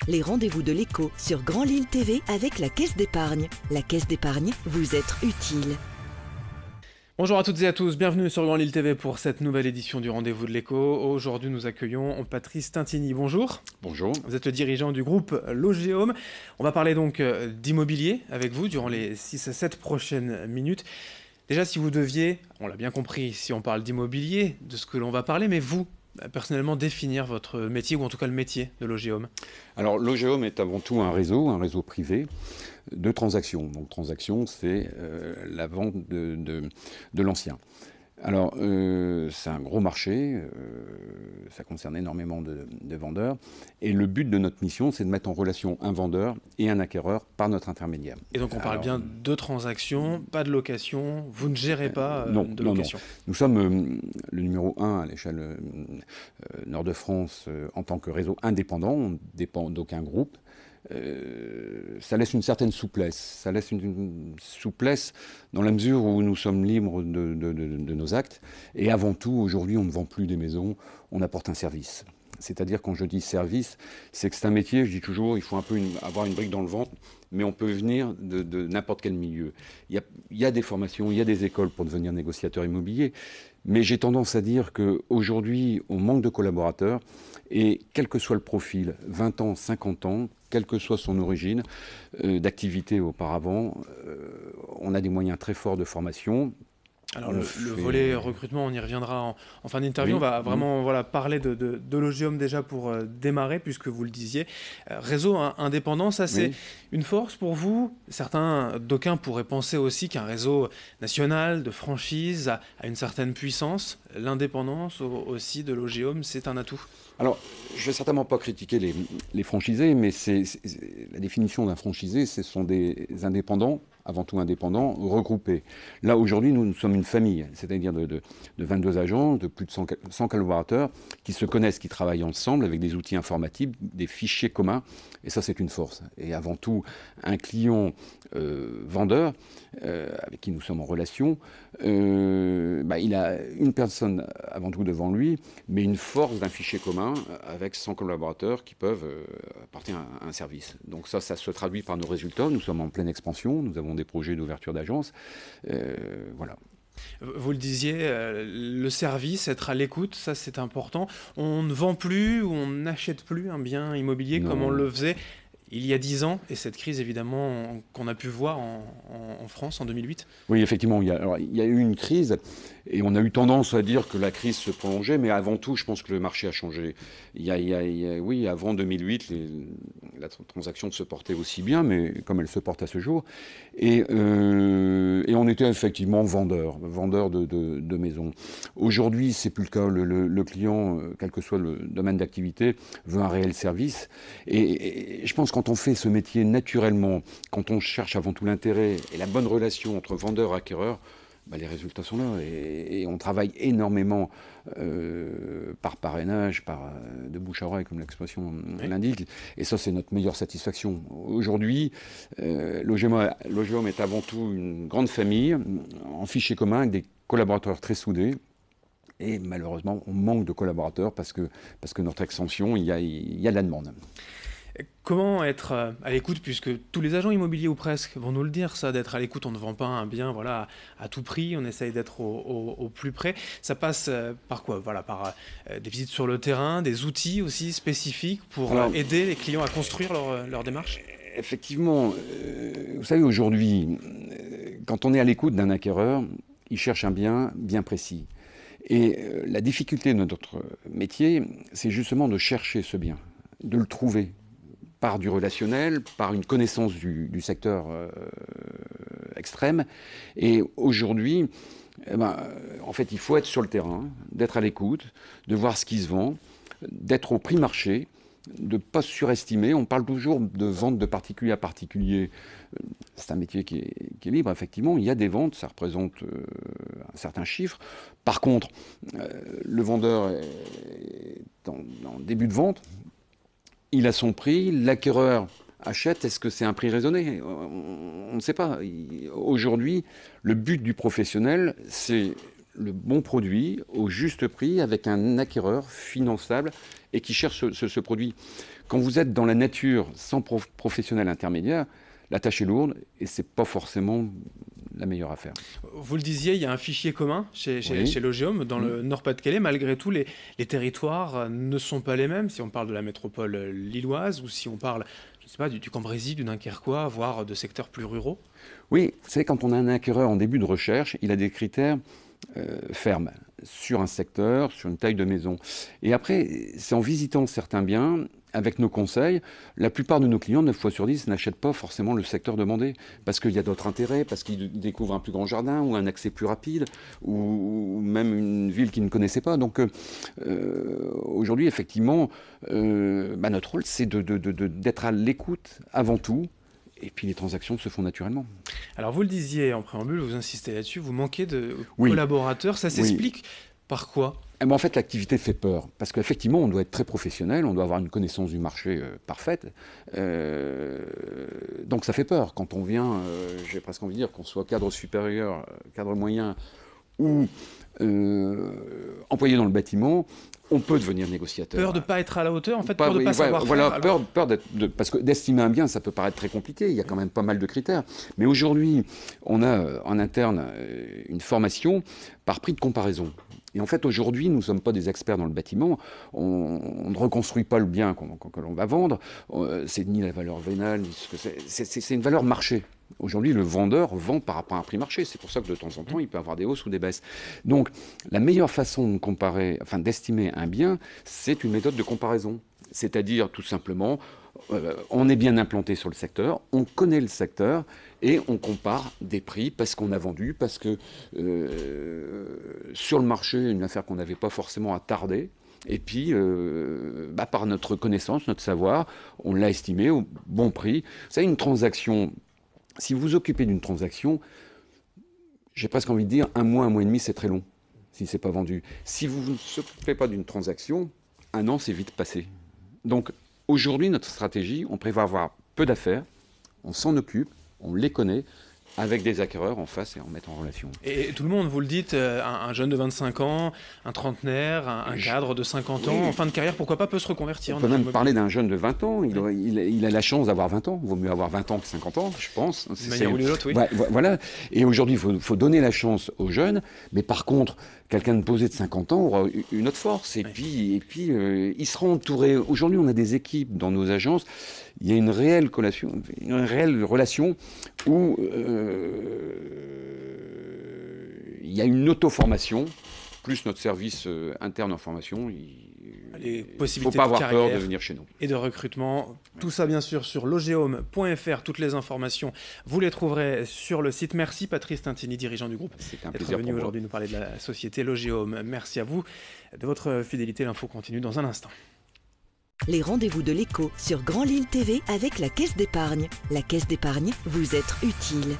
les rendez-vous de l'écho sur Grand Lille TV avec la Caisse d'épargne. La Caisse d'épargne, vous être utile. Bonjour à toutes et à tous, bienvenue sur Grand Lille TV pour cette nouvelle édition du Rendez-vous de l'Écho. Aujourd'hui, nous accueillons Patrice Tintini. Bonjour. Bonjour. Vous êtes le dirigeant du groupe Logéome. On va parler donc d'immobilier avec vous durant les 6 à 7 prochaines minutes. Déjà, si vous deviez, on l'a bien compris, si on parle d'immobilier, de ce que l'on va parler, mais vous, personnellement, définir votre métier, ou en tout cas le métier de Logéome. Alors, Logéome est avant tout un réseau privé de transactions. Donc, transaction, c'est la vente de l'ancien. Alors, c'est un gros marché, ça concerne énormément de vendeurs. Et le but de notre mission, c'est de mettre en relation un vendeur et un acquéreur par notre intermédiaire. Et donc, on parle bien de transactions, pas de location. Vous ne gérez pas de location. Non. Nous sommes le numéro 1 à l'échelle nord de France en tant que réseau indépendant. On ne dépend d'aucun groupe. Ça laisse une certaine souplesse. Ça laisse une souplesse dans la mesure où nous sommes libres de nos actes. Et avant tout, aujourd'hui, on ne vend plus des maisons, on apporte un service. C'est-à-dire, quand je dis service, c'est que c'est un métier, je dis toujours, il faut un peu avoir une brique dans le ventre, mais on peut venir de n'importe quel milieu. Il y a des formations, il y a des écoles pour devenir négociateur immobilier, mais j'ai tendance à dire qu'aujourd'hui, on manque de collaborateurs, et quel que soit le profil, 20 ans, 50 ans, quelle que soit son origine d'activité auparavant, on a des moyens très forts de formation. Alors le volet recrutement, on y reviendra en fin d'interview. Oui. On va vraiment parler de Logéome déjà pour démarrer, puisque vous le disiez. Réseau indépendant, ça c'est une force pour vous. D'aucuns pourraient penser aussi qu'un réseau national de franchise a une certaine puissance. L'indépendance aussi de Logéome, c'est un atout. Alors, je ne vais certainement pas critiquer les franchisés, mais la définition d'un franchisé, ce sont des indépendants, avant tout indépendants, regroupés. Là, aujourd'hui, nous sommes une famille, c'est-à-dire de 22 agents, de plus de 100 collaborateurs qui se connaissent, qui travaillent ensemble avec des outils informatiques, des fichiers communs, et ça, c'est une force. Et avant tout, un client vendeur, avec qui nous sommes en relation, il a une personne avant tout devant lui, mais une force d'un fichier commun avec 100 collaborateurs qui peuvent apporter un service. Donc ça se traduit par nos résultats. Nous sommes en pleine expansion, nous avons des projets d'ouverture d'agence. Voilà. Vous le disiez, le service, être à l'écoute, ça c'est important. On ne vend plus ou on n'achète plus un bien immobilier comme on le faisait il y a 10 ans, et cette crise évidemment qu'on a pu voir en France en 2008. Oui, effectivement, il y a eu une crise, et on a eu tendance à dire que la crise se prolongeait, mais avant tout, je pense que le marché a changé. Oui, avant 2008, la transaction se portait aussi bien, mais comme elle se porte à ce jour, et on était effectivement vendeur de maisons. Aujourd'hui, c'est plus le cas. Le client, quel que soit le domaine d'activité, veut un réel service, et je pense quand on fait ce métier naturellement, quand on cherche avant tout l'intérêt et la bonne relation entre vendeur et acquéreur, les résultats sont là. Et on travaille énormément par parrainage, de bouche à oreille, comme l'expression l'indique. Et ça, c'est notre meilleure satisfaction. Aujourd'hui, Logéome est avant tout une grande famille, en fichier commun, avec des collaborateurs très soudés. Et malheureusement, on manque de collaborateurs parce que notre extension, il y a de la demande. Comment être à l'écoute, puisque tous les agents immobiliers ou presque vont nous le dire, ça, d'être à l'écoute, on ne vend pas un bien à tout prix, on essaye d'être au plus près. Ça passe par quoi? Par des visites sur le terrain, des outils aussi spécifiques pour aider les clients à construire leur démarche? Effectivement, vous savez, aujourd'hui, quand on est à l'écoute d'un acquéreur, il cherche un bien bien précis. Et la difficulté de notre métier, c'est justement de chercher ce bien, de le trouver, par du relationnel, par une connaissance du secteur extrême. Et aujourd'hui, en fait, il faut être sur le terrain, d'être à l'écoute, de voir ce qui se vend, d'être au prix marché, de ne pas surestimer. On parle toujours de vente de particulier à particulier. C'est un métier qui est libre, effectivement. Il y a des ventes, ça représente un certain chiffre. Par contre, le vendeur est en début de vente. Il a son prix, l'acquéreur achète. Est-ce que c'est un prix raisonné? On ne sait pas. Aujourd'hui, le but du professionnel, c'est le bon produit au juste prix avec un acquéreur finançable et qui cherche ce produit. Quand vous êtes dans la nature sans professionnel intermédiaire, la tâche est lourde et ce n'est pas forcément la meilleure affaire. Vous le disiez, il y a un fichier commun chez Logéome dans le Nord-Pas-de-Calais. Malgré tout, les territoires ne sont pas les mêmes si on parle de la métropole lilloise ou si on parle, je ne sais pas, du Cambrésis, du Dunkerquois, voire de secteurs plus ruraux. Oui, vous savez, quand on a un acquéreur en début de recherche, il a des critères fermes sur un secteur, sur une taille de maison. Et après, c'est en visitant certains biens, avec nos conseils, la plupart de nos clients, 9 fois sur 10, n'achètent pas forcément le secteur demandé, parce qu'il y a d'autres intérêts, parce qu'ils découvrent un plus grand jardin, ou un accès plus rapide, ou même une ville qu'ils ne connaissaient pas. Donc aujourd'hui, effectivement, notre rôle, c'est d'être à l'écoute avant tout. Et puis les transactions se font naturellement. Alors vous le disiez en préambule, vous insistez là-dessus, vous manquez de collaborateurs, ça s'explique par quoi ? En fait, l'activité fait peur, parce qu'effectivement, on doit être très professionnel, on doit avoir une connaissance du marché parfaite. Donc ça fait peur. Quand on vient, j'ai presque envie de dire, qu'on soit cadre supérieur, cadre moyen ou employé dans le bâtiment, on peut devenir négociateur. Peur de ne pas être à la hauteur, en fait, peur de ne pas savoir faire. Peur parce que d'estimer un bien, ça peut paraître très compliqué, il y a quand même pas mal de critères. Mais aujourd'hui, on a en interne une formation par prix de comparaison. Et en fait, aujourd'hui, nous ne sommes pas des experts dans le bâtiment. On ne reconstruit pas le bien que l'on va vendre. C'est ni la valeur vénale, ni ce que c'est une valeur marché. Aujourd'hui, le vendeur vend par rapport à un prix marché. C'est pour ça que de temps en temps, il peut avoir des hausses ou des baisses. Donc, la meilleure façon de comparer, enfin d'estimer un bien, c'est une méthode de comparaison. C'est-à-dire, tout simplement, on est bien implanté sur le secteur, on connaît le secteur et on compare des prix parce qu'on a vendu, parce que sur le marché, une affaire qu'on n'avait pas forcément à tarder. Et puis, par notre connaissance, notre savoir, on l'a estimé au bon prix. C'est une transaction. Si vous vous occupez d'une transaction, j'ai presque envie de dire, un mois et demi, c'est très long, si ce n'est pas vendu. Si vous ne vous occupez pas d'une transaction, un an, c'est vite passé. Donc, aujourd'hui, notre stratégie, on prévoit avoir peu d'affaires, on s'en occupe, on les connaît, avec des acquéreurs en face et en mettre en relation. Et tout le monde, vous le dites, un jeune de 25 ans, un trentenaire, un cadre de 50 ans, en fin de carrière, pourquoi pas peut se reconvertir. On peut même parler d'un jeune de 20 ans, il a la chance d'avoir 20 ans, il vaut mieux avoir 20 ans que 50 ans, je pense. D'une manière ou d'une autre, oui. Voilà, et aujourd'hui, il faut donner la chance aux jeunes, mais par contre, quelqu'un de posé de 50 ans aura une autre force, et puis il sera entouré. Aujourd'hui, on a des équipes dans nos agences, il y a une réelle relation où il y a une auto-formation, plus notre service interne en formation. Il ne faut pas avoir peur de venir chez nous. Et de recrutement. Tout ça, bien sûr, sur logéome.fr. Toutes les informations, vous les trouverez sur le site. Merci Patrice Tintini, dirigeant du groupe, d'être venu aujourd'hui nous parler de la société Logéome. Merci à vous de votre fidélité. L'info continue dans un instant. Les rendez-vous de l'écho sur Grand Lille TV avec la Caisse d'épargne. La Caisse d'épargne, vous êtes utile.